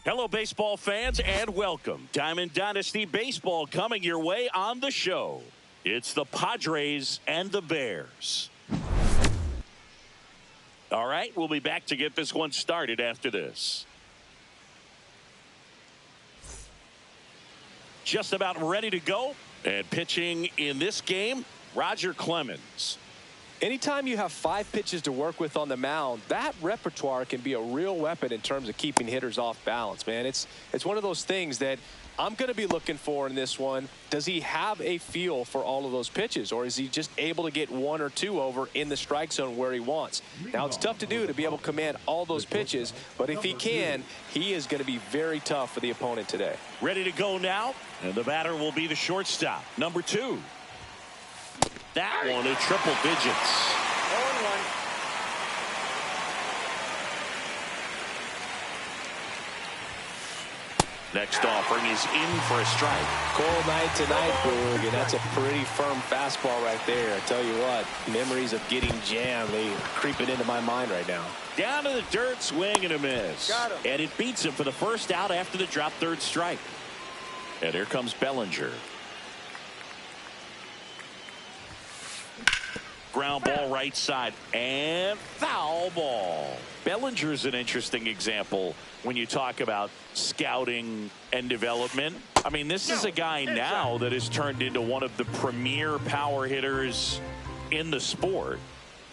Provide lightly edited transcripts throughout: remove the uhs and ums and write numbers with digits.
Hello, baseball fans, and welcome. Diamond Dynasty Baseball coming your way on the show. It's the Padres and the Bears. All right, we'll be back to get this one started after this. Just about ready to go. And pitching in this game, Roger Clemens. Anytime you have 5 pitches to work with on the mound, that repertoire can be a real weapon in terms of keeping hitters off balance, man. It's one of those things that I'm going to be looking for in this one. Does he have a feel for all of those pitches, or is he just able to get 1 or 2 over in the strike zone where he wants? Now, it's tough to do to be able to command all those pitches, but if he can, he is going to be very tough for the opponent today. Ready to go now, and the batter will be the shortstop, number 2. That one in triple digits. 0-1. Next offering is in for a strike. Cold night tonight, Boog, and that's a pretty firm fastball right there. I tell you what, memories of getting jammed, they are creeping into my mind right now. Down to the dirt, swing and a miss. Got him. And it beats him for the first out after the drop third strike. And here comes Bellinger. Ground ball right side and foul ball. Bellinger's an interesting example when you talk about scouting and development. I mean, this is a guy now that has turned into one of the premier power hitters in the sport.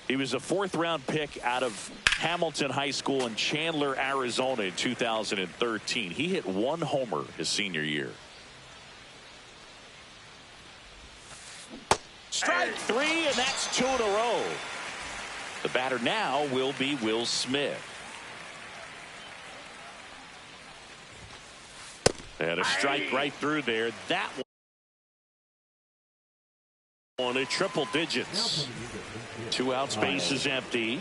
He was a 4th-round pick out of Hamilton High School in Chandler, Arizona in 2013. He hit 1 homer his senior year. Strike 3, and that's 2 in a row. The batter now will be Will Smith. And a strike right through there. That one at triple digits. 2 outs, base is empty.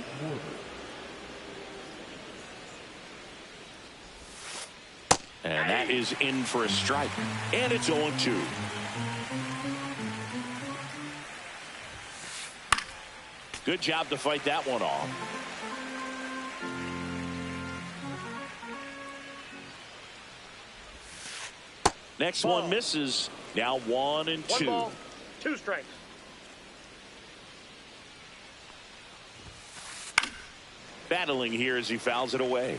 And that is in for a strike. And it's 0-2. Good job to fight that one off. Next one misses. Now 1-2. 1 ball, 2 strikes. Battling here as he fouls it away.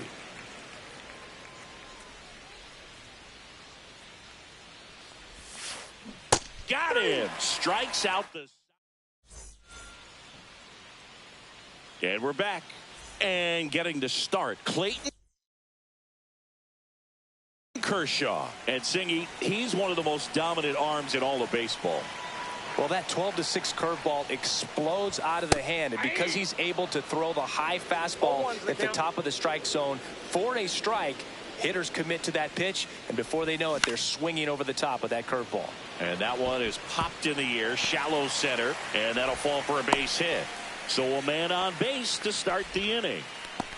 Got him. Strikes out the... And we're back. And getting to start, Clayton Kershaw. And Singy, he's one of the most dominant arms in all of baseball. Well, that 12-6 curveball explodes out of the hand, and because he's able to throw the high fastball at the top of the strike zone for a strike, hitters commit to that pitch, and before they know it, they're swinging over the top of that curveball. And that one is popped in the air, shallow center, and that'll fall for a base hit. So a man on base to start the inning.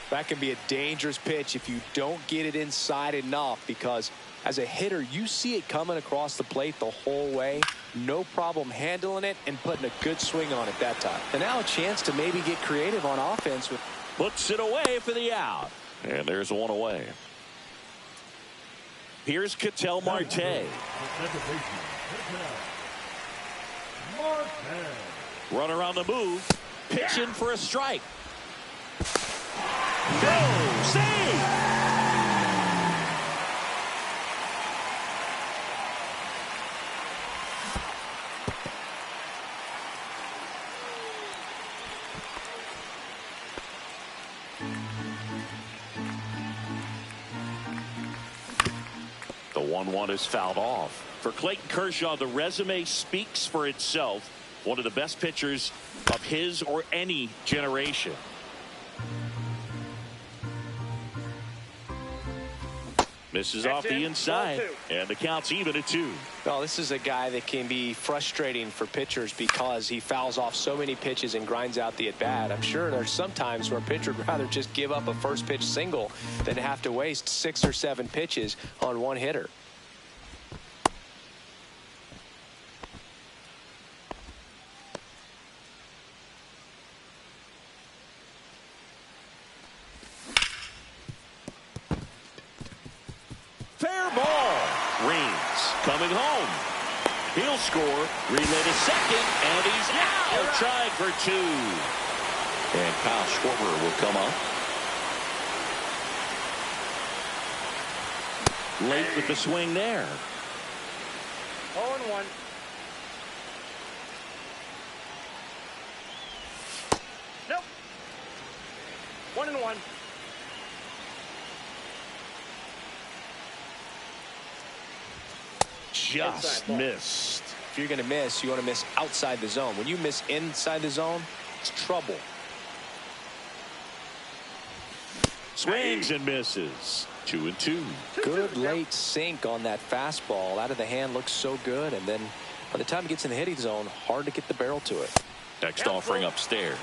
That can be a dangerous pitch if you don't get it inside enough, because as a hitter, you see it coming across the plate the whole way. No problem handling it and putting a good swing on it that time. And now a chance to maybe get creative on offense. Puts it away for the out. And there's 1 away. Here's Ketel Marte. Runner on the move. Pitching for a strike. No! Save! The 1-1 is fouled off. For Clayton Kershaw, the resume speaks for itself. One of the best pitchers of his or any generation. Misses off the inside, and the count's even at 2. Well, this is a guy that can be frustrating for pitchers because he fouls off so many pitches and grinds out the at-bat. I'm sure there's some times where a pitcher would rather just give up a first pitch single than have to waste 6 or 7 pitches on one hitter. coming home. He'll score, relay to second, and he's out. Trying for two. And Kyle Schwarber will come up. Late with the swing there. 0-1. Nope. 1-1. Just missed. If you're going to miss, you want to miss outside the zone. When you miss inside the zone, it's trouble. Swings and misses. 2-2. Good late sink on that fastball. Out of the hand, looks so good. And then by the time it gets in the hitting zone, hard to get the barrel to it. Next offering upstairs.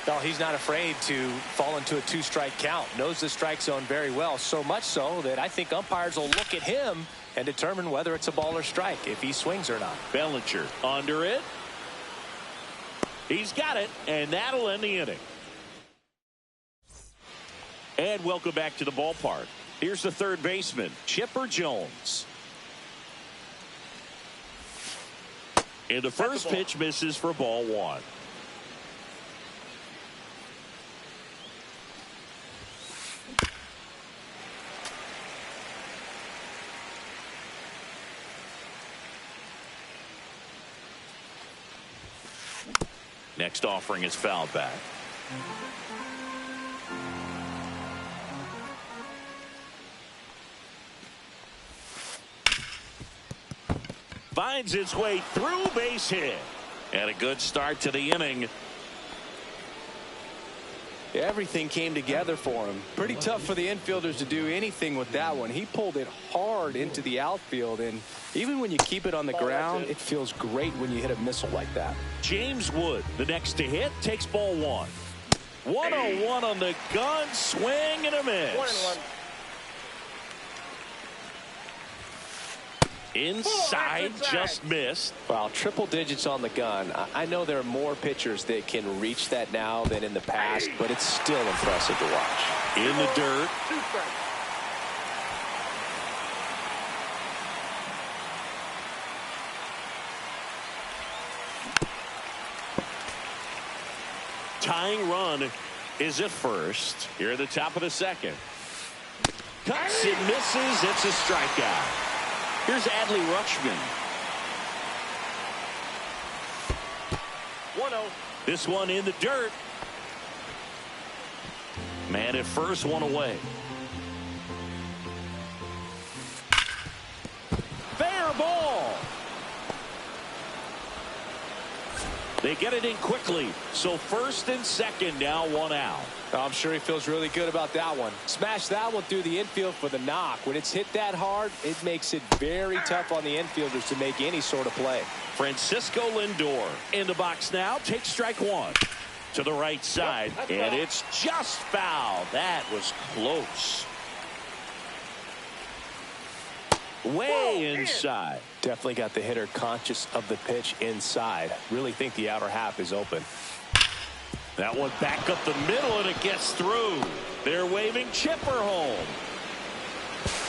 No, he's not afraid to fall into a two-strike count. Knows the strike zone very well. So much so that I think umpires will look at him and determine whether it's a ball or strike, if he swings or not. Bellinger under it. He's got it, and that'll end the inning. And welcome back to the ballpark. Here's the third baseman, Chipper Jones. And the first pitch misses for ball one. Next offering is fouled back. Finds its way through, base hit. And a good start to the inning. Everything came together for him. Pretty tough for the infielders to do anything with that one. He pulled it hard into the outfield, and even when you keep it on the ground, it feels great when you hit a missile like that. James Wood, the next to hit, takes ball one. 1-0-1 on the gun, swing and a miss. 1-1. Inside, just missed. Wow, triple digits on the gun. I know there are more pitchers that can reach that now than in the past, but it's still impressive to watch. In the dirt. 2 strikes. Tying run is at first. Here at the top of the second. Cuts, it misses, it's a strikeout. Here's Adley Rutschman. 1-0. This one in the dirt. Man at first, one away. Fair ball. They get it in quickly. So first and second, now one out. I'm sure he feels really good about that one. Smash that one through the infield for the knock. When it's hit that hard, it makes it very tough on the infielders to make any sort of play. Francisco Lindor in the box now. Takes strike one. To the right side. And it's just foul. That was close. Way inside. Definitely got the hitter conscious of the pitch inside. Really think the outer half is open. That one back up the middle, and it gets through. They're waving Chipper home.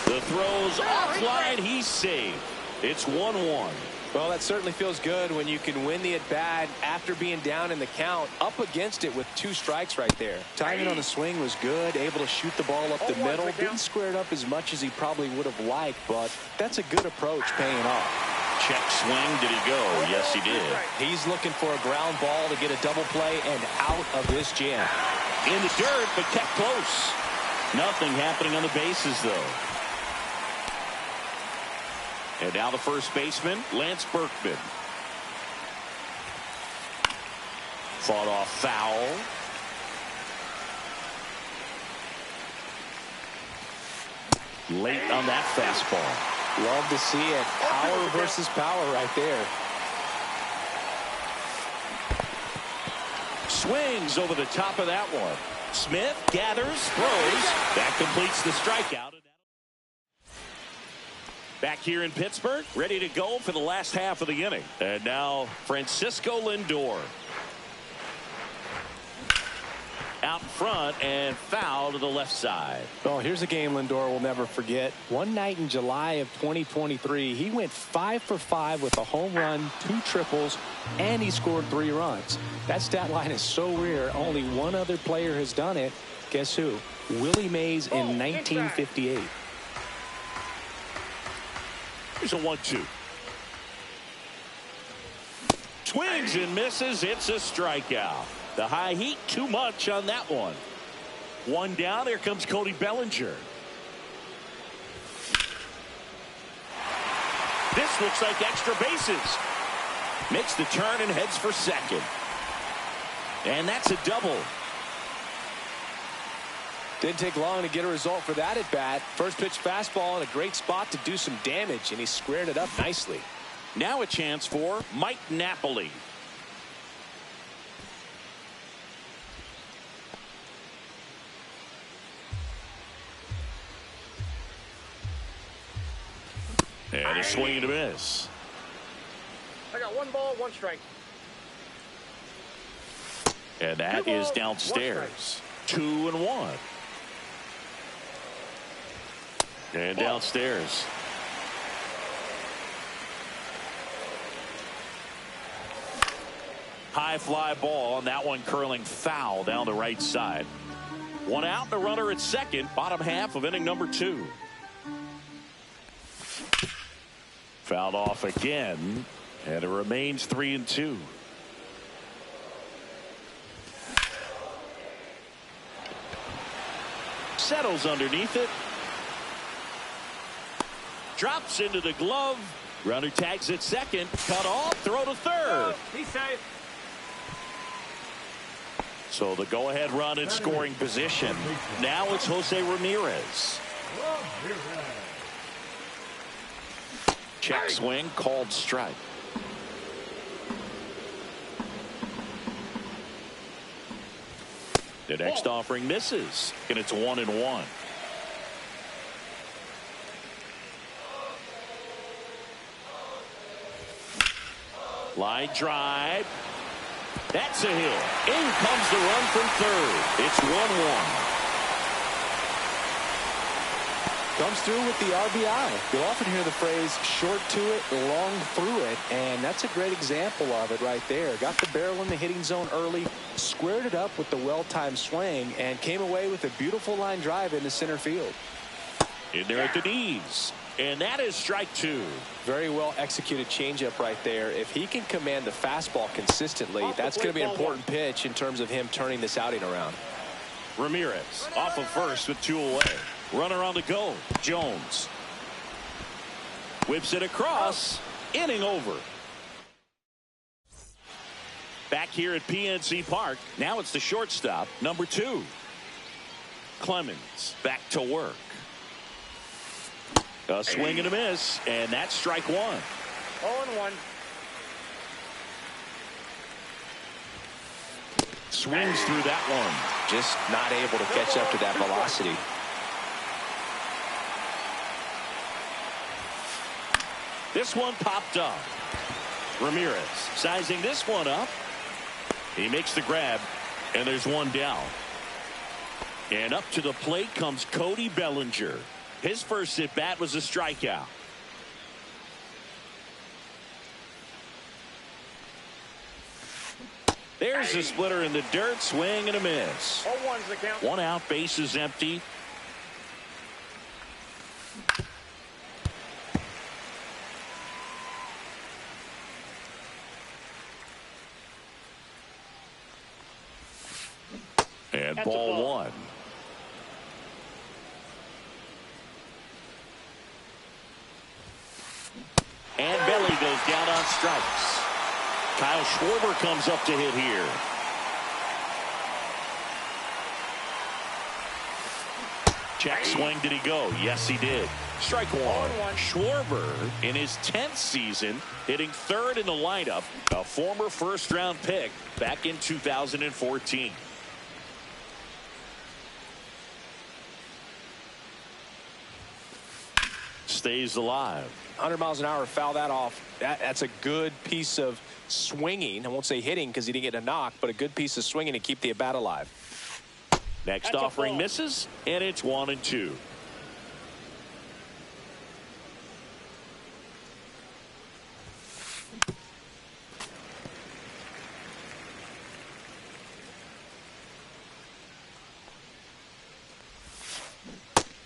The throw's offline. He's saved. It's 1-1. Well, that certainly feels good when you can win the at-bat after being down in the count, up against it with 2 strikes right there. Timing on the swing was good, able to shoot the ball up the middle. Didn't square it up as much as he probably would have liked, but that's a good approach paying off. Check swing. Did he go? Yes, he did. He's looking for a ground ball to get a double play and out of this jam. In the dirt, but kept close. Nothing happening on the bases, though. And now the first baseman, Lance Berkman. Fought off foul. Late on that fastball. Love to see it. Power versus power right there. Swings over the top of that one. Smith gathers, throws. That completes the strikeout. Back here in Pittsburgh, ready to go for the last half of the inning. And now Francisco Lindor. out in front and foul to the left side. Oh, here's a game Lindor will never forget. One night in July of 2023, he went 5 for 5 with a home run, 2 triples, and he scored 3 runs. That stat line is so rare. Only one other player has done it. Guess who? Willie Mays in 1958. Here's a 1-2. Swings and misses. It's a strikeout. The high heat, too much on that one. One down. Here comes Cody Bellinger. This looks like extra bases. Makes the turn and heads for second. And that's a double. Didn't take long to get a result for that at bat. First pitch fastball in a great spot to do some damage, and he squared it up nicely. Now a chance for Mike Napoli. And a swing and a miss. I got 1 ball, 1 strike. And that is downstairs. 2-1. And downstairs. High fly ball, and that one curling foul down the right side. 1 out, the runner at second, bottom half of inning number 2. Fouled off again, and it remains 3-2. Settles underneath it. Drops into the glove. Runner tags at second. Cut off. Throw to third. He's safe. So the go-ahead run in scoring position. Now it's Jose Ramirez. Check swing. Called strike. The next offering misses, and it's 1-1. Line drive. That's a hit. In comes the run from third. It's 1-1. Comes through with the RBI. You'll often hear the phrase short to it, long through it, and that's a great example of it right there. Got the barrel in the hitting zone early, squared it up with the well-timed swing, and came away with a beautiful line drive into center field. In there at the knees, and that is strike 2. Very well executed changeup right there. If he can command the fastball consistently, that's going to be an important pitch in terms of him turning this outing around. Ramirez off of first with 2 away. Runner on the go. Jones whips it across. Inning over. Back here at PNC Park. Now it's the shortstop, number 2. Clemens back to work. A swing and a miss, and that's strike 1. 0-1. Swings through that one. Just not able to catch up to that velocity. This one popped up. Ramirez sizing this one up. He makes the grab, and there's 1 down. And up to the plate comes Cody Bellinger. His first at bat was a strikeout. There's the splitter in the dirt. Swing and a miss. 0-1's the count. 1 out, base is empty. And That's ball 1. And Belly goes down on strikes. Kyle Schwarber comes up to hit here. Check swing. Did he go? Yes, he did. Strike 1. Schwarber in his 10th season hitting 3rd in the lineup. A former first-round pick back in 2014. Stays alive. 100 miles an hour, foul that off. That's a good piece of swinging. I won't say hitting because he didn't get a knock, but a good piece of swinging to keep the at bat alive. Next That's a offering ball. misses, and it's 1-2.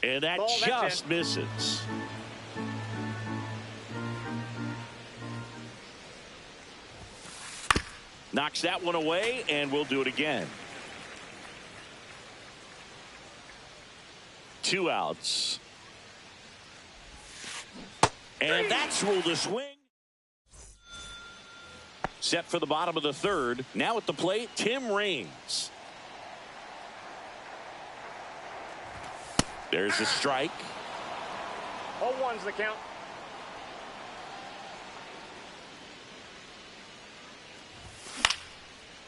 And that Ball, that's just in. misses. Knocks that one away, and we'll do it again. 2 outs. And that's ruled a swing. Set for the bottom of the third. Now at the plate, Tim Raines. There's a strike. 0-1's the count.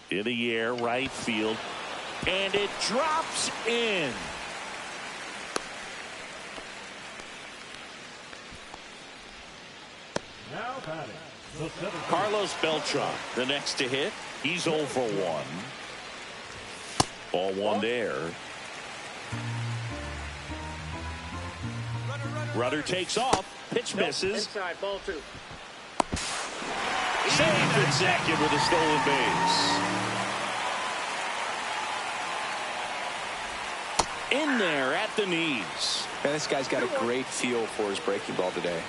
In the air, right field. And it drops in. Now batting, the 17th. Carlos Beltran, the next to hit. He's 0 for 1. Ball 1 there. Rudder takes off. Pitch misses. Inside, ball 2. Saved at second with a stolen base. In there at the knees. Man, this guy's got a great feel for his breaking ball today.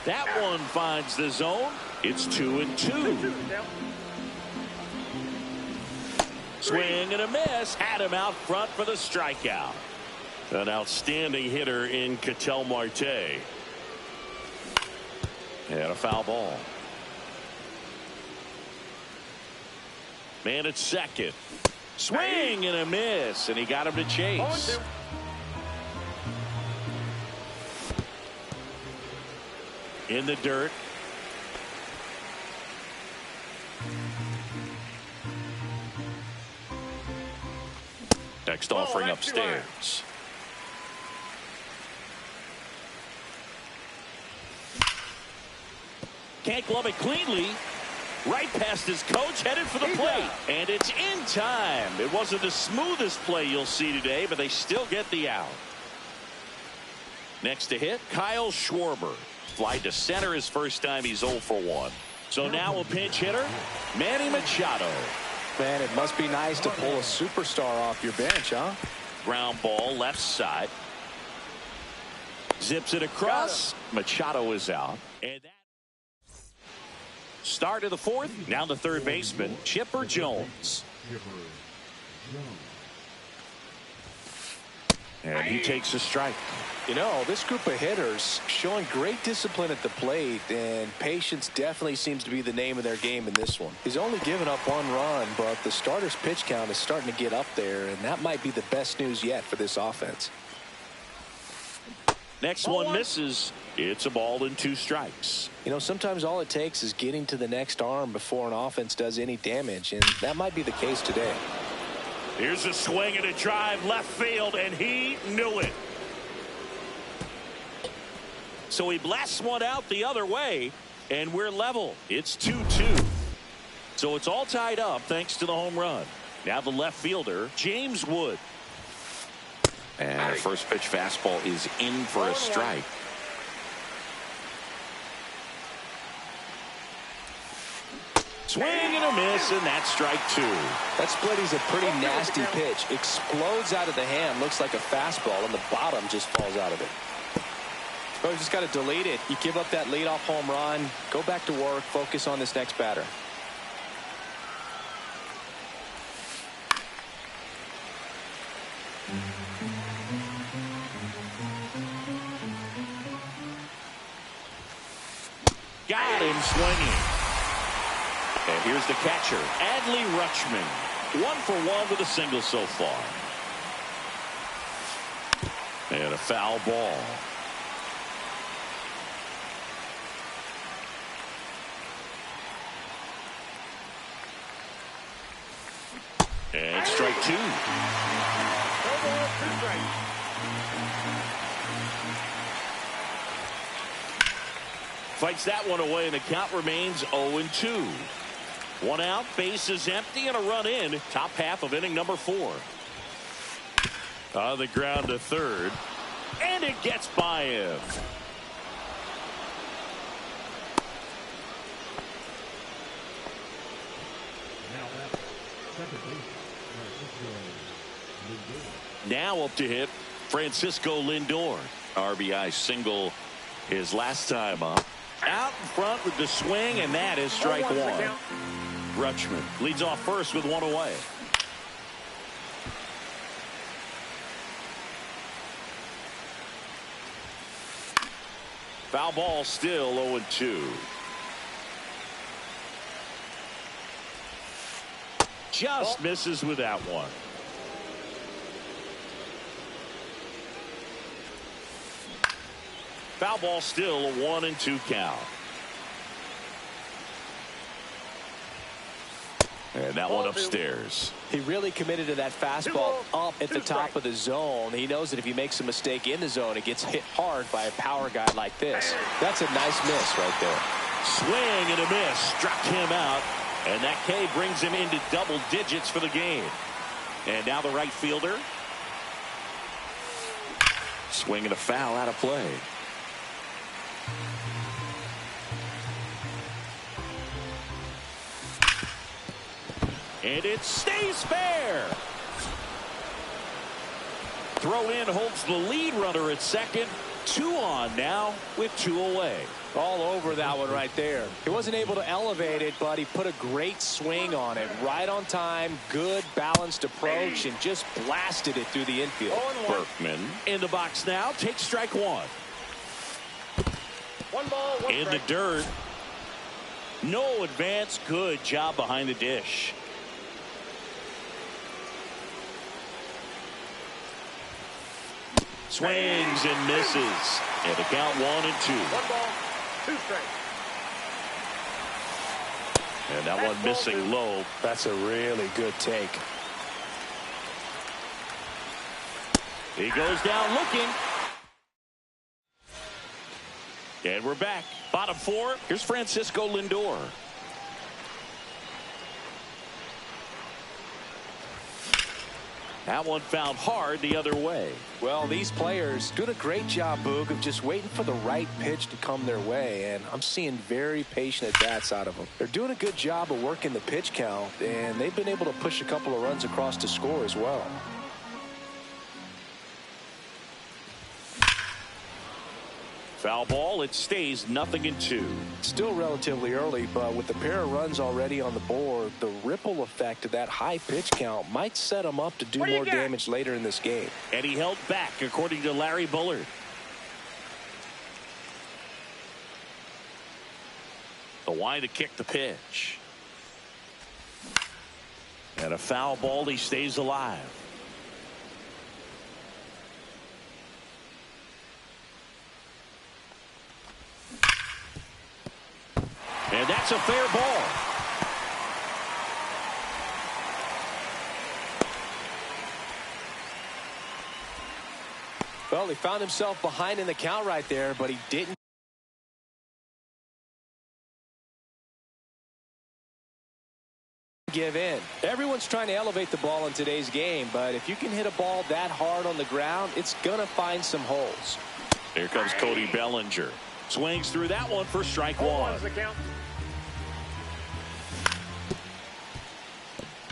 That one finds the zone. It's 2-2. Swing and a miss. Had him out front for the strikeout. An outstanding hitter in Ketel Marte. And a foul ball. Man at second. Swing and a miss. And he got him to chase. 0-2. In the dirt. Next offering that's too high. upstairs. Can't glove it cleanly. Right past his coach, headed for the plate. And it's in time. It wasn't the smoothest play you'll see today, but they still get the out. Next to hit, Kyle Schwarber. Fly to center his first time. He's 0 for 1. So now a pinch hitter, Manny Machado. Man, it must be nice to pull a superstar off your bench, huh? Ground ball left side. Zips it across. Machado is out. And that start of the fourth. Now the third baseman, Chipper Jones. And he takes a strike. You know, this group of hitters showing great discipline at the plate, and patience definitely seems to be the name of their game in this one. He's only given up 1 run, but the starter's pitch count is starting to get up there, and that might be the best news yet for this offense. Next one misses. It's a ball and 2 strikes. You know, sometimes all it takes is getting to the next arm before an offense does any damage, and that might be the case today. Here's a swing and a drive left field, and he knew it. So he blasts one out the other way, and we're level. It's 2-2. So it's all tied up thanks to the home run. Now the left fielder, James Wood. And first pitch fastball is in for a strike. Swing and a miss, and that's strike 2. That splitty's a pretty nasty pitch. Explodes out of the hand, looks like a fastball, and the bottom just falls out of it. Well, you just got to delete it. You give up that leadoff home run, go back to work, focus on this next batter. Got him swinging. And here's the catcher, Adley Rutschman. 1 for 1 with a single so far. And a foul ball. And strike 2. No ball, 2 strikes. Fights that one away, and the count remains 0-2. One out, base is empty, and a run in. Top half of inning number 4. On the ground to third, and it gets by him. Now up to hit Francisco Lindor. RBI single his last time up. Out in front with the swing, and that is strike 1. Rutschman leads off first with 1 away. Foul ball, still 0-2. Just misses with that one. Foul ball, still a 1-2 count. And that one upstairs. He really committed to that fastball up at the top of the zone. He knows that if he makes a mistake in the zone, it gets hit hard by a power guy like this. That's a nice miss right there. Swing and a miss. Struck him out. And that K brings him into double digits for the game. And now the right fielder. Swing and a foul out of play. And it stays fair. Throw in holds the lead runner at second. 2 on now with 2 away. All over that one right there. He wasn't able to elevate it, but he put a great swing on it. Right on time, good balanced approach, and just blasted it through the infield. Berkman in the box now. Takes strike 1. 1 ball, 1 in strike. the dirt. No advance. Good job behind the dish. Swings and misses. And the count 1-2. 1 ball, 2 strikes. And that one missing low. That's a really good take. He goes down looking. And we're back. Bottom 4. Here's Francisco Lindor. That one found hard the other way. Well, these players doing a great job, Boog, of just waiting for the right pitch to come their way, and I'm seeing very patient at-bats out of them. They're doing a good job of working the pitch count, and they've been able to push a couple of runs across to score as well. Foul ball. It stays 0-2. Still relatively early, but with the pair of runs already on the board, the ripple effect of that high pitch count might set him up to do more damage later in this game. And he held back, according to Larry Bullard. The wide to kick the pitch. And a foul ball. He stays alive. And that's a fair ball. Well, he found himself behind in the count right there, but he didn't give in. Everyone's trying to elevate the ball in today's game, but if you can hit a ball that hard on the ground, it's going to find some holes. Here comes Cody Bellinger. Swings through that one for strike 1. The count.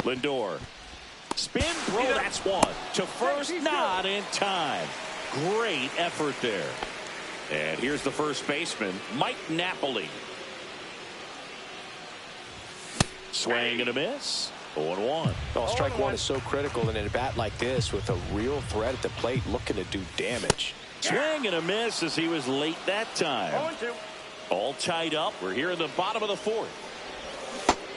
Lindor. Spin throw. That's 1. To first, not in time. Great effort there. And here's the first baseman, Mike Napoli. Swing and a miss. 0-1. Well, strike 1 is so critical in a bat like this with a real threat at the plate looking to do damage. Swing and a miss as he was late that time. 0-2. All tied up. We're here in the bottom of the 4th.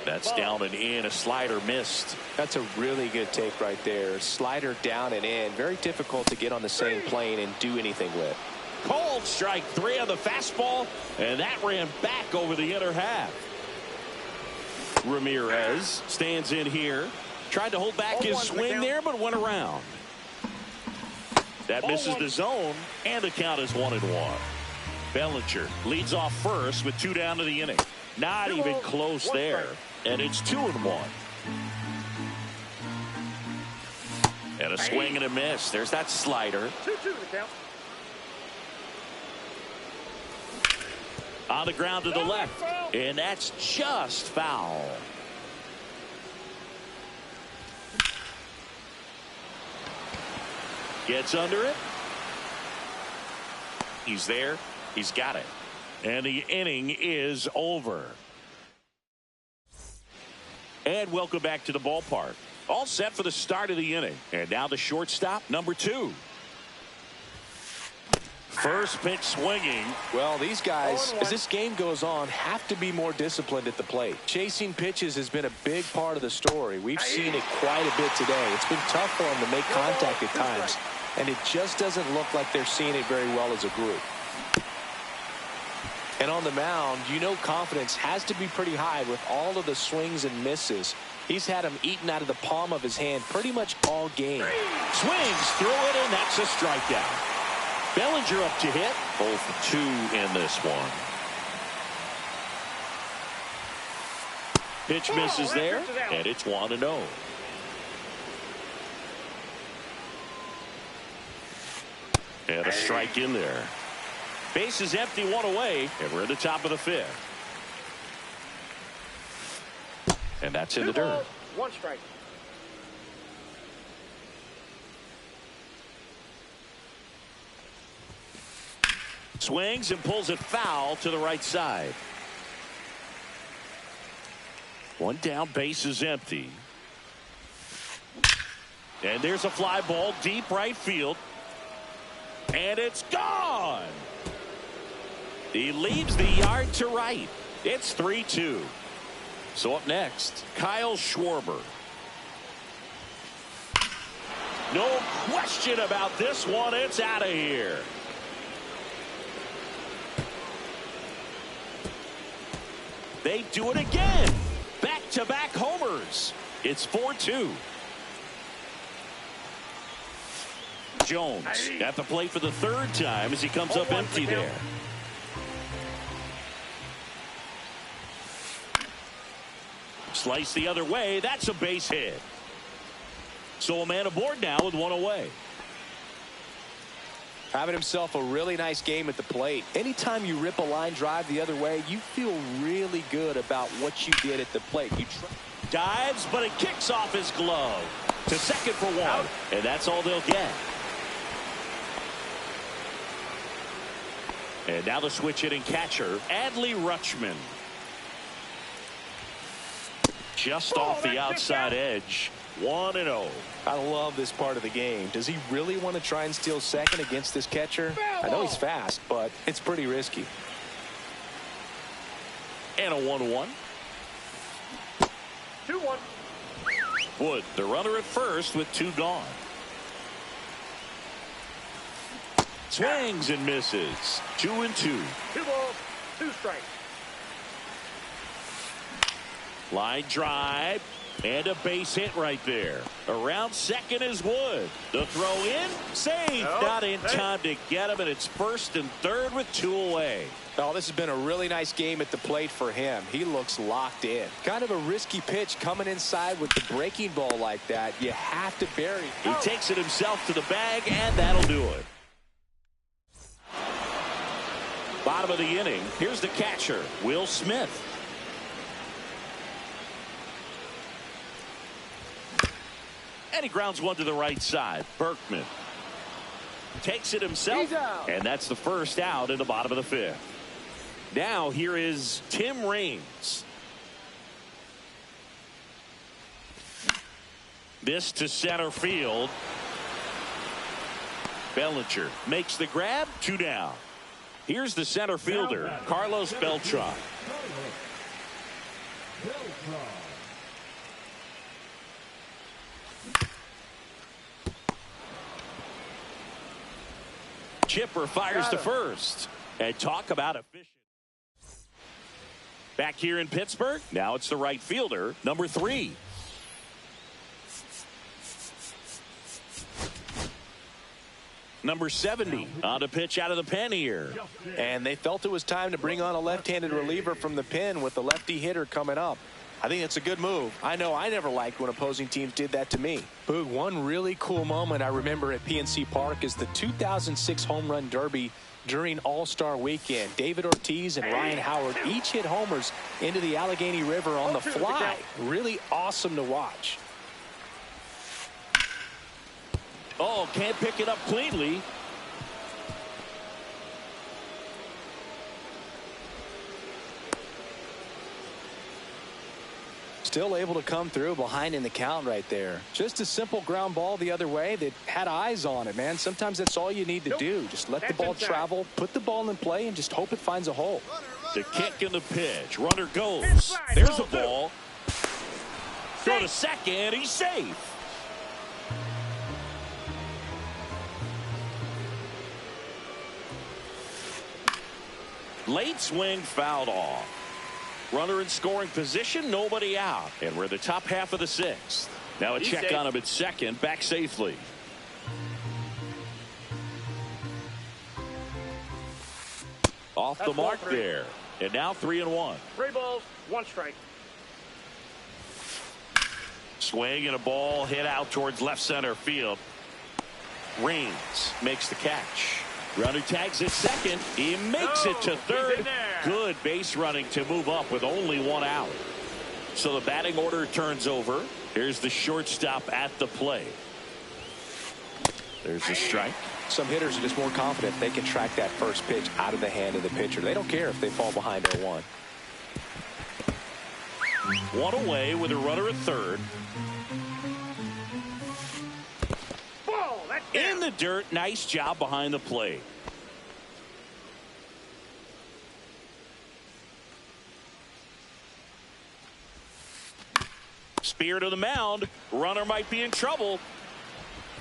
That's down and in. A slider missed. That's a really good take right there. Slider down and in. Very difficult to get on the same plane and do anything with. Called strike 3 on the fastball, and that ran back over the inner half. Ramirez stands in here. Tried to hold back his swing there, but went around. That misses the zone, and the count is 1-1. Bellinger leads off first with 2 down to the inning. Not even close there. And it's 2-1. And a swing and a miss. There's that slider. 2-2 the count. On the ground to the left. And that's just foul. Gets under it. He's there. He's got it. And the inning is over. And welcome back to the ballpark. All set for the start of the inning. And now the shortstop, number 2. First pitch swinging. Well, these guys, as this game goes on, have to be more disciplined at the plate. Chasing pitches has been a big part of the story. We've seen it quite a bit today. It's been tough for them to make contact at times, and it just doesn't look like they're seeing it very well as a group. And on the mound, you know confidence has to be pretty high with all of the swings and misses. He's had them eaten out of the palm of his hand pretty much all game. Swings through it, and that's a strikeout. Bellinger up to hit. 0 for 2 in this one. Pitch misses there, and it's 1-0. And a strike in there. Base is empty, 1 away, and we're at the top of the 5th. And that's in the dirt. 1 strike. Swings and pulls it foul to the right side. 1 down, base is empty. And there's a fly ball deep right field. And it's gone. He leaves the yard to right. It's 3-2. So up next, Kyle Schwarber. No question about this one. It's out of here. They do it again. Back-to-back homers. It's 4-2. Jones at the plate for the 3rd time as he comes up empty there. Slice the other way. That's a base hit. So a man aboard now with 1 away. Having himself a really nice game at the plate. Anytime you rip a line drive the other way, you feel really good about what you did at the plate. You dives, but it kicks off his glove to second for 1. And that's all they'll get. And now the switch hitting catcher, Adley Rutschman. Just off the outside edge. 1-0. I love this part of the game. Does he really want to try and steal second against this catcher? I know he's fast, but it's pretty risky. And a 1-1. 2-1. Wood, the runner at first with 2 gone. Swings and misses. 2-2. 2 balls, 2 strikes. Line drive. And a base hit right there. Around second is Wood. The throw in. Safe. Not in time to get him. And it's 1st and 3rd with 2 away. Oh, this has been a really nice game at the plate for him. He looks locked in. Kind of a risky pitch coming inside with the breaking ball like that. You have to bury it. He takes it himself to the bag, and that'll do it. Bottom of the inning. Here's the catcher, Will Smith. And he grounds 1 to the right side. Berkman takes it himself, and that's the first out in the bottom of the 5th. Now here is Tim Raines. This to center field. Bellinger makes the grab. 2 down. Here's the center fielder, Carlos Beltran. Chipper fires to first. And talk about efficient. Back here in Pittsburgh, now it's the right fielder, number 3. Number 70 on a pitch out of the pen here. And they felt it was time to bring on a left-handed reliever from the pen with the lefty hitter coming up. I think it's a good move. I know I never liked when opposing teams did that to me. Boog, one really cool moment I remember at PNC Park is the 2006 Home Run Derby during All-Star Weekend. David Ortiz and Ryan Howard each hit homers into the Allegheny River on the fly. Really awesome to watch. Oh, can't pick it up cleanly. Still able to come through behind in the count right there. Just a simple ground ball the other way that had eyes on it, man. Sometimes that's all you need to do. Just let the ball travel, put the ball in play, and just hope it finds a hole. The kick and the pitch. Runner goes. There's a ball. Throw to second. He's safe. Late swing fouled off. Runner in scoring position, nobody out. And we're the top half of the sixth. Now a check on him at second, back safely. Off the mark there. And now 3-1. 3 balls, 1 strike. Swing and a ball hit out towards left center field. Raines makes the catch. Runner tags at second. He makes it to third. Good base running to move up with only 1 out. So the batting order turns over. Here's the shortstop at the plate. There's a strike. Some hitters are just more confident they can track that first pitch out of the hand of the pitcher. They don't care if they fall behind 0-1. 1 away with a runner at third. In the dirt. Nice job behind the plate. Spear to the mound. Runner might be in trouble.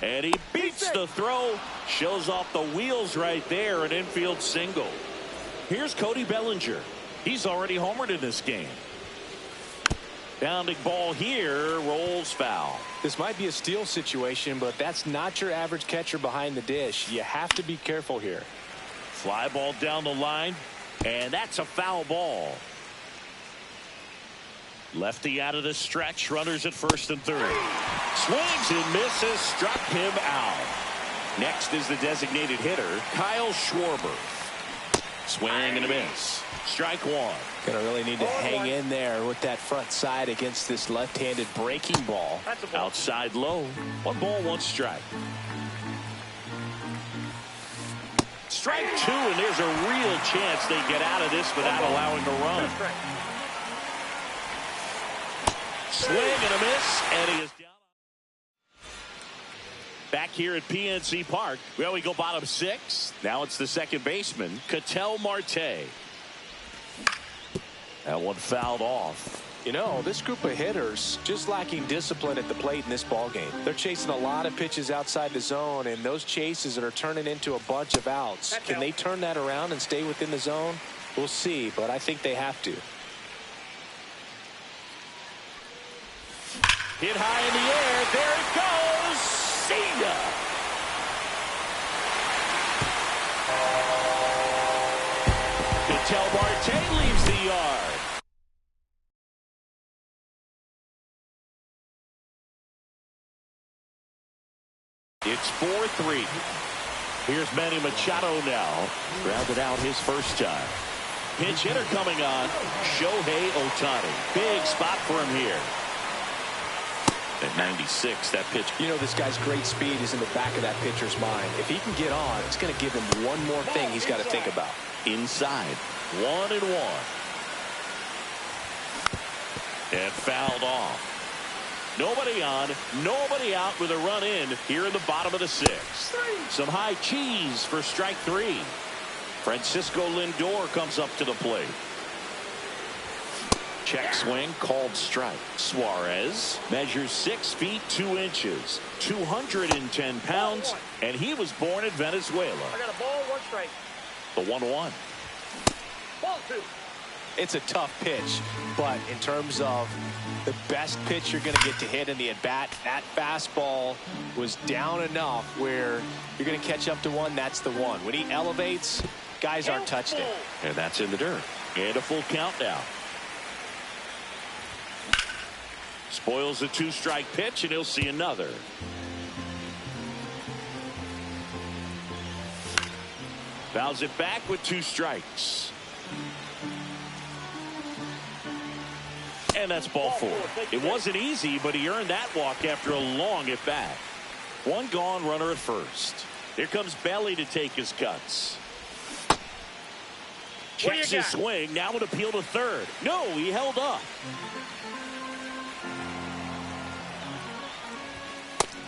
And he beats the throw. Shows off the wheels right there. An infield single. Here's Cody Bellinger. He's already homered in this game. Bounding ball here, rolls foul. This might be a steal situation, but that's not your average catcher behind the dish. You have to be careful here. Fly ball down the line, and that's a foul ball. Lefty out of the stretch, runners at first and third. Swings and misses, struck him out. Next is the designated hitter, Kyle Schwarber. Swing and a miss. Strike 1. Gonna really need to hang in there with that front side against this left-handed breaking ball. Outside low. 1 ball, 1 strike. Strike 2, and there's a real chance they get out of this without allowing a run. Swing and a miss, and he is down. Back here at PNC Park. Well, we go bottom 6. Now it's the second baseman, Ketel Marte. That one fouled off. You know, this group of hitters just lacking discipline at the plate in this ball game. They're chasing a lot of pitches outside the zone, and those chases are turning into a bunch of outs. Can they turn that around and stay within the zone? We'll see, but I think they have to. Hit high in the air. There it goes. See ya. Ketel Marte leaves the yard. It's 4-3. Here's Manny Machado now. Grounded out his first time. Pinch hitter coming on. Shohei Ohtani. Big spot for him here. At 96, that pitch. You know, this guy's great speed is in the back of that pitcher's mind. If he can get on, it's going to give him one more thing he's got to think about. Inside. 1-1. And fouled off. Nobody on, nobody out with a run in here in the bottom of the 6th. Some high cheese for strike 3. Francisco Lindor comes up to the plate. Check swing, called strike. Suarez measures 6 feet 2 inches, 210 pounds, and he was born in Venezuela. I got a ball, 1 strike. The 1-1. Ball 2. It's a tough pitch, but in terms of the best pitch you're going to get to hit in the at-bat, that fastball was down enough where you're going to catch up to one. That's the one. When he elevates, guys aren't touching it. And that's in the dirt. And a full count now. Spoils a 2-strike pitch, and he'll see another. Fouls it back with 2 strikes. And that's ball 4. It wasn't easy, but he earned that walk after a long at bat. 1 gone, runner at first. Here comes Belly to take his cuts. Checks his swing. Now an appeal to third. No, he held up.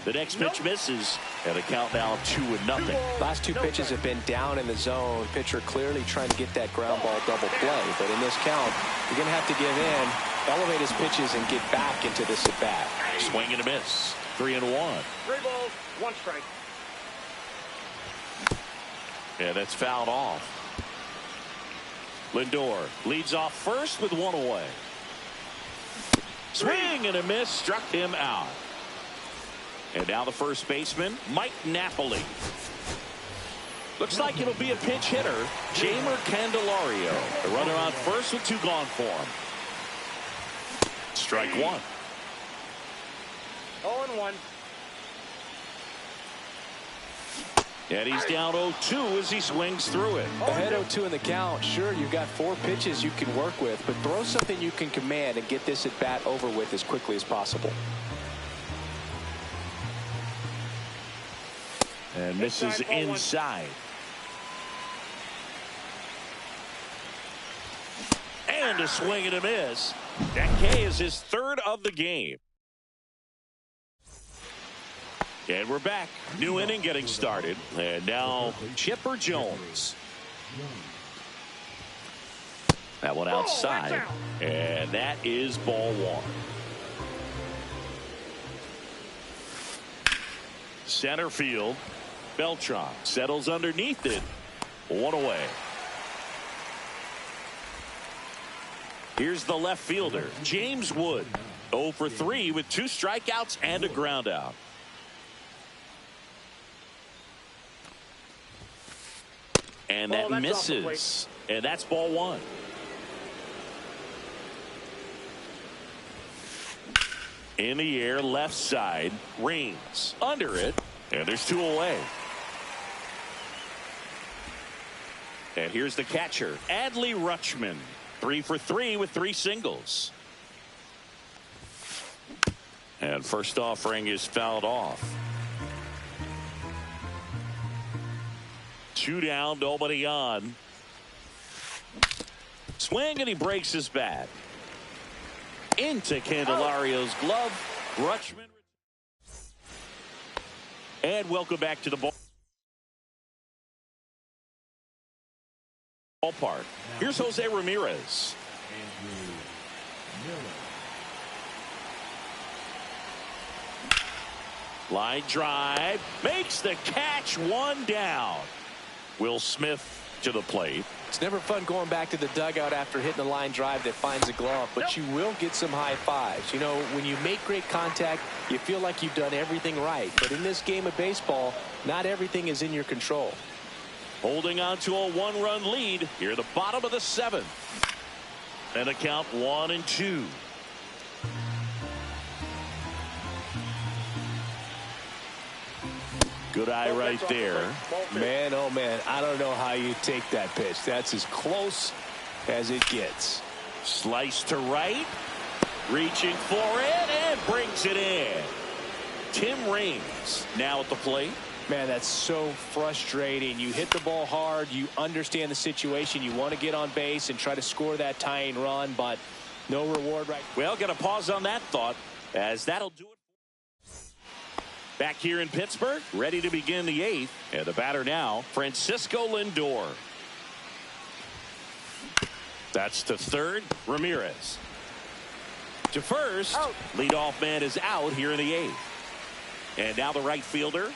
The next pitch misses, and a count now of 2-0. Last 2 pitches have been down in the zone. Pitcher clearly trying to get that ground ball double play. But in this count, you're going to have to give in, elevate his pitches, and get back into this at bat. Swing and a miss. 3-1. 3 balls, 1 strike. And that's fouled off. Lindor leads off first with 1 away. Swing and a miss, struck him out. And now the first baseman, Mike Napoli. Looks like it'll be a pinch hitter, Jeimer Candelario. The runner on first with 2 gone for him. Strike 1. 0-1. And he's down 0-2 as he swings through it. Ahead 0-2 in the count. Sure, you've got 4 pitches you can work with, but throw something you can command and get this at bat over with as quickly as possible. And misses inside. And a swing and a miss. That K is his 3rd of the game. And we're back. New inning getting started. And now Chipper Jones. That one outside. And that is ball 1. Center field. Beltran settles underneath it. 1 away. Here's the left fielder, James Wood. 0 for 3 with 2 strikeouts and a ground out. And that misses. And that's ball 1. In the air, left side. Rains under it. And there's 2 away. And here's the catcher, Adley Rutschman. 3 for 3 with 3 singles. And first offering is fouled off. 2 down, nobody on. Swing, and he breaks his bat. Into Candelario's glove. Rutschman. And welcome back to the ballpark. Here's Jose Ramirez. Line drive. Makes the catch. 1 down. Will Smith to the plate. It's never fun going back to the dugout after hitting a line drive that finds a glove, but you will get some high fives. You know, when you make great contact, you feel like you've done everything right. But in this game of baseball, not everything is in your control. Holding on to a 1-run lead here at the bottom of the 7th. And a count 1-2. Good eye right there. Man, oh man, I don't know how you take that pitch. That's as close as it gets. Slice to right. Reaching for it and brings it in. Tim Raines now at the plate. Man, that's so frustrating. You hit the ball hard. You understand the situation. You want to get on base and try to score that tying run, but no reward right. Well, got to pause on that thought, as that'll do it. Back here in Pittsburgh, ready to begin the 8th. And the batter now, Francisco Lindor. That's to third, Ramirez. To first, leadoff man is out here in the 8th. And now the right fielder.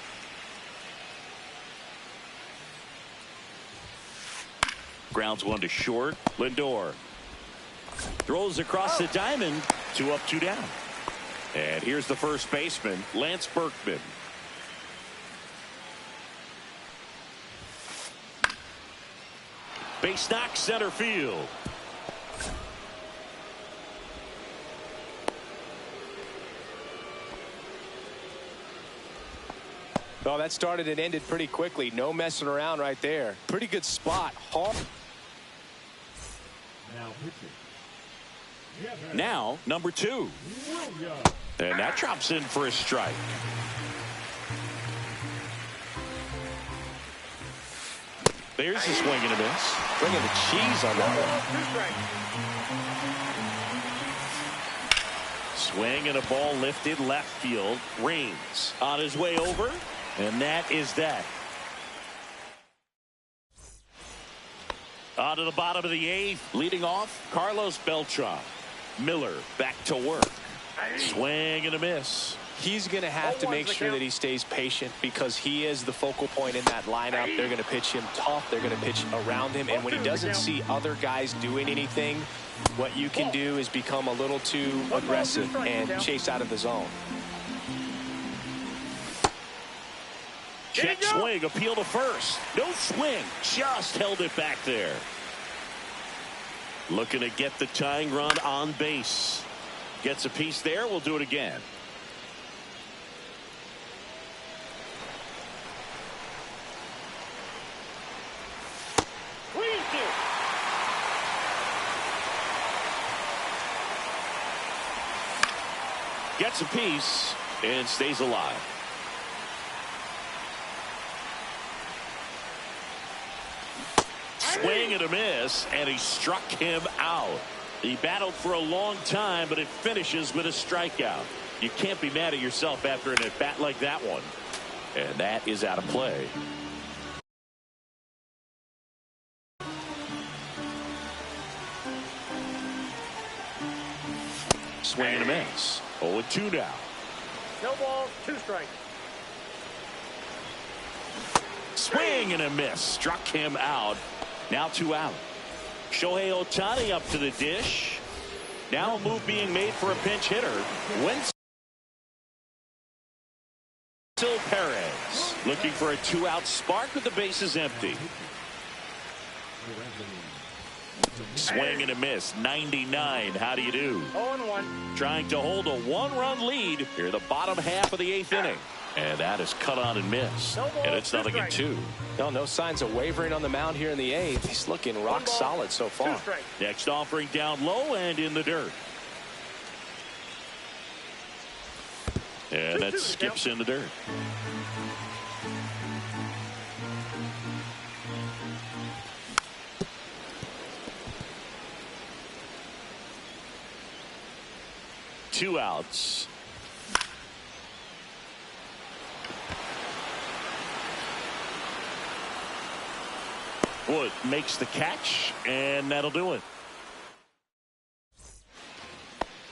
Grounds 1 to short. Lindor throws across the diamond. 2 up, 2 down. And here's the first baseman, Lance Berkman. Base knock, center field. Oh, that started and ended pretty quickly. No messing around right there. Pretty good spot. Hard. Now pitching. Now, number 2. And that drops in for a strike. There's a swing and a miss. Bringing the cheese on that one. Swing and a ball lifted left field. Rains on his way over. And that is that. On to the bottom of the 8th. Leading off, Carlos Beltran. Miller back to work. Swing and a miss. He's going to have to make sure that he stays patient because he is the focal point in that lineup. They're going to pitch him tough. They're going to pitch around him. And when he doesn't see other guys doing anything, what you can do is become a little too aggressive and chase out of the zone. Check swing, appeal to first. No swing, just held it back there. Looking to get the tying run on base. Gets a piece there, we'll do it again. Gets a piece and stays alive. Swing and a miss, and he struck him out. He battled for a long time, but it finishes with a strikeout. You can't be mad at yourself after an at-bat like that one. And that is out of play. Swing and a miss. 0-2 now. No balls, 2 strikes. Swing and a miss. Struck him out. Now 2 out. Shohei Ohtani up to the dish. Now a move being made for a pinch hitter. Wenzel Perez looking for a 2-out spark with the bases empty. Swing and a miss. 99. How do you do? 0-1. Trying to hold a 1-run lead here in the bottom half of the 8th inning. And that is cut on and missed. And it's 0-2. No signs of wavering on the mound here in the 8th. He's looking rock solid so far. Next offering down low and in the dirt. And that skips in the dirt. Two outs. Wood makes the catch, and that'll do it.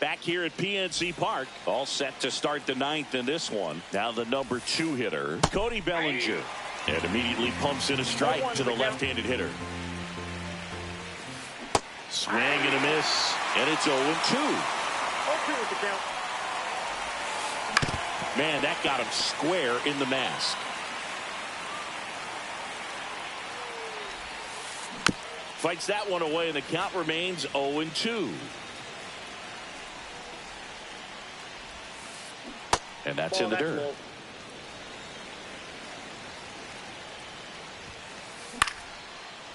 Back here at PNC Park, all set to start the 9th in this one. Now the number 2 hitter, Cody Bellinger, and immediately pumps in a strike to the left-handed hitter. Swing and a miss, and it's 0-2. 0-2 with the count. Man, that got him square in the mask. Fights that one away, and the count remains 0-2. And that's in the dirt. Low.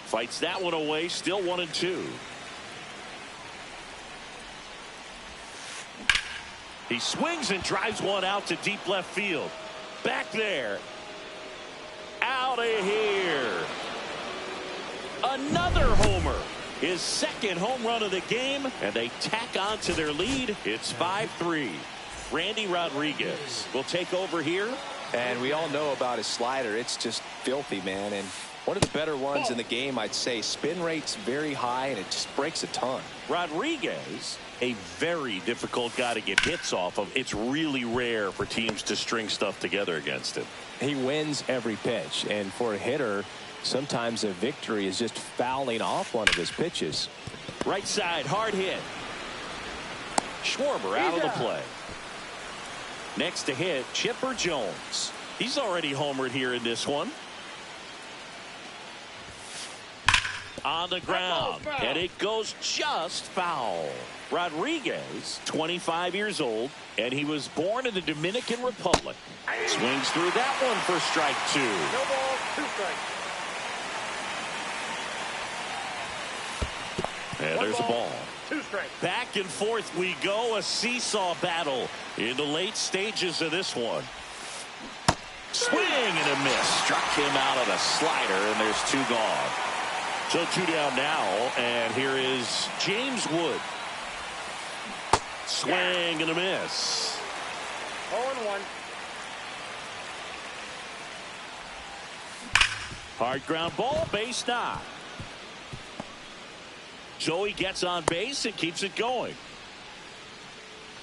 Fights that one away, still 1-2. He swings and drives one out to deep left field. Back there. Out of here. Another homer. His second home run of the game, and they tack on to their lead. It's 5-3. Randy Rodriguez will take over here. And we all know about his slider. It's just filthy, man. And one of the better ones in the game, I'd say. Spin rate's very high, and it just breaks a ton. Rodriguez, a very difficult guy to get hits off of. It's really rare for teams to string stuff together against him. He wins every pitch, and for a hitter, sometimes a victory is just fouling off one of his pitches. Right side, hard hit. Schwarber out of the play. Next to hit, Chipper Jones. He's already homered here in this one. On the ground, foul. and it goes just foul. Rodriguez, 25 years old, and he was born in the Dominican Republic. Swings through that one for strike 2. No balls, 2 strikes. And there's a ball. 2 strikes. Back and forth we go, a seesaw battle in the late stages of this one. Swing and a miss. Struck him out on a slider, and there's 2 gone. So 2 down now, and here is James Wood. Swing and a miss. 0-1. Hard ground ball, base knock. Joey gets on base and keeps it going.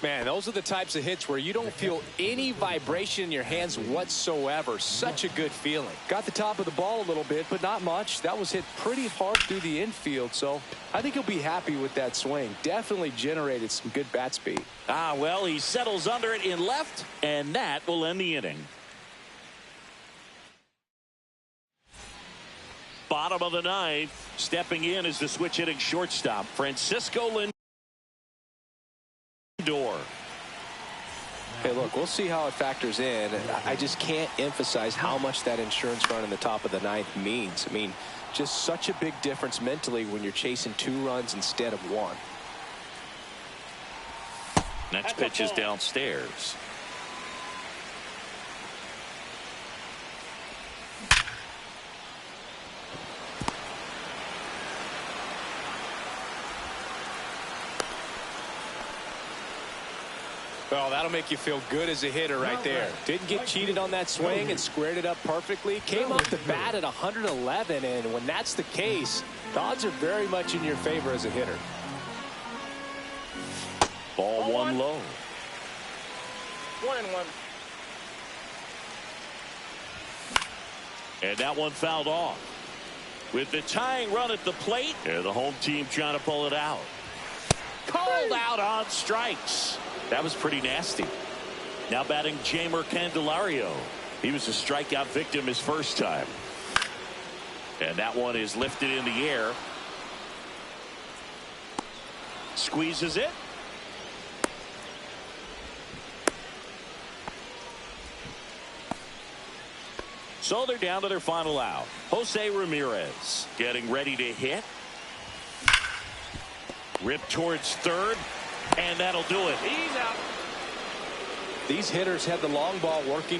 Man, those are the types of hits where you don't feel any vibration in your hands whatsoever. Such a good feeling. Got the top of the ball a little bit, but not much. That was hit pretty hard through the infield, so I think he'll be happy with that swing. Definitely generated some good bat speed. Well, he settles under it in left, and that will end the inning. Bottom of the 9th, stepping in is the switch hitting shortstop, Francisco Lindor. Hey, look, we'll see how it factors in. I just can't emphasize how much that insurance run in the top of the 9th means. I mean, just such a big difference mentally when you're chasing 2 runs instead of 1. Next pitch is downstairs. Oh, that'll make you feel good as a hitter right there. Didn't get cheated on that swing and squared it up perfectly. Came off the bat at 111, and when that's the case, the odds are very much in your favor as a hitter. Ball 1 low. 1-1. And that one fouled off. With the tying run at the plate, and the home team trying to pull it out. Called out on strikes. That was pretty nasty. Now batting Jeimer Candelario. He was a strikeout victim his first time. And that one is lifted in the air. Squeezes it. So they're down to their final out. Jose Ramirez getting ready to hit. Rip towards third. And that'll do it. He's out. These hitters had the long ball working